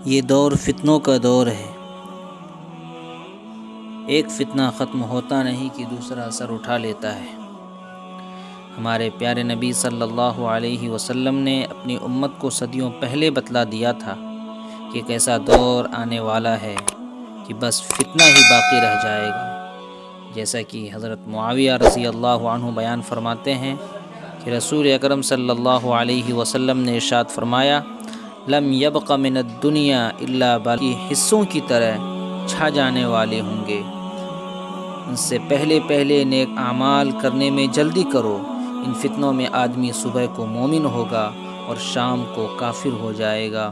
یہ دور فتنوں کا دور ہے۔ ایک فتنہ ختم ہوتا نہیں کہ دوسرا سر اٹھا لیتا ہے۔ ہمارے پیارے نبی صلی اللہ علیہ وسلم نے اپنی امت کو صدیوں پہلے بتلا دیا تھا کہ ایک ایسا دور آنے والا ہے کہ بس فتنہ ہی باقی رہ جائے گا۔ جیسا کہ حضرت معاویہ رضی اللہ عنہ بیان فرماتے ہیں کہ رسول اکرم صلی اللہ علیہ وسلم نے ارشاد فرمایا، لم یبق من الدنیا الا باقی حصوں کی طرح چھا جانے والے ہوں گے۔ ان سے پہلے نیک اعمال کرنے میں جلدی کرو۔ ان فتنوں میں آدمی صبح کو مومن ہوگا اور شام کو کافر ہو جائے گا۔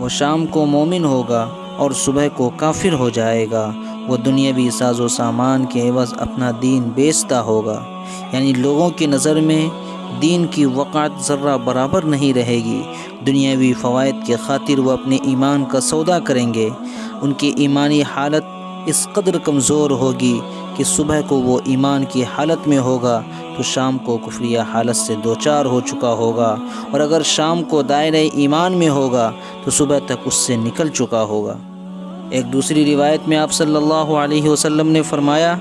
وہ شام کو مومن ہوگا اور صبح کو کافر ہو جائے گا۔ وہ دنیاوی ساز و سامان کے عوض اپنا دین بیچتا ہوگا، یعنی لوگوں کی نظر میں دین کی وقعت ذرہ برابر نہیں رہے گی۔ دنیاوی فوائد کے خاطر وہ اپنے ایمان کا سودا کریں گے۔ ان کی ایمانی حالت اس قدر کمزور ہوگی کہ صبح کو وہ ایمان کی حالت میں ہوگا تو شام کو کفریہ حالت سے دوچار ہو چکا ہوگا، اور اگر شام کو دائرہ ایمان میں ہوگا تو صبح تک اس سے نکل چکا ہوگا۔ ایک دوسری روایت میں آپ صلی اللہ علیہ وسلم نے فرمایا،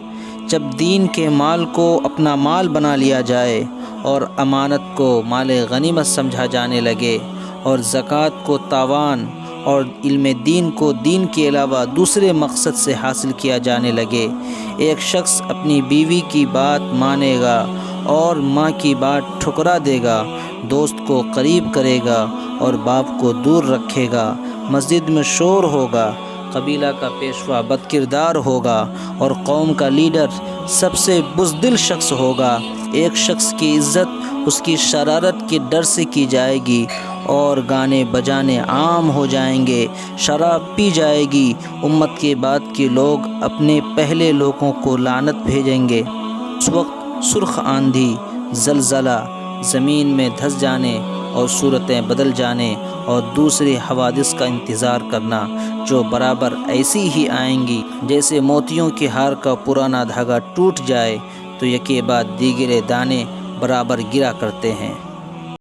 جب دین کے مال کو اپنا مال بنا لیا جائے اور امانت کو مال غنیمت سمجھا جانے لگے اور زکوٰۃ کو تاوان اور علم دین کو دین کے علاوہ دوسرے مقصد سے حاصل کیا جانے لگے، ایک شخص اپنی بیوی کی بات مانے گا اور ماں کی بات ٹھکرا دے گا، دوست کو قریب کرے گا اور باپ کو دور رکھے گا، مسجد میں شور ہوگا، قبیلہ کا پیشوا بد کردار ہوگا اور قوم کا لیڈر سب سے بزدل شخص ہوگا۔ ایک شخص کی عزت اس کی شرارت کے ڈر سے کی جائے گی اور گانے بجانے عام ہو جائیں گے، شراب پی جائے گی، امت کے بعد کے لوگ اپنے پہلے لوگوں کو لعنت بھیجیں گے۔ اس وقت سرخ آندھی، زلزلہ، زمین میں دھس جانے اور صورتیں بدل جانے اور دوسرے حوادث کا انتظار کرنا جو برابر ایسی ہی آئیں گی جیسے موتیوں کے ہار کا پرانا دھاگا ٹوٹ جائے تو یکے بعد دیگرے دانے برابر گرا کرتے ہیں۔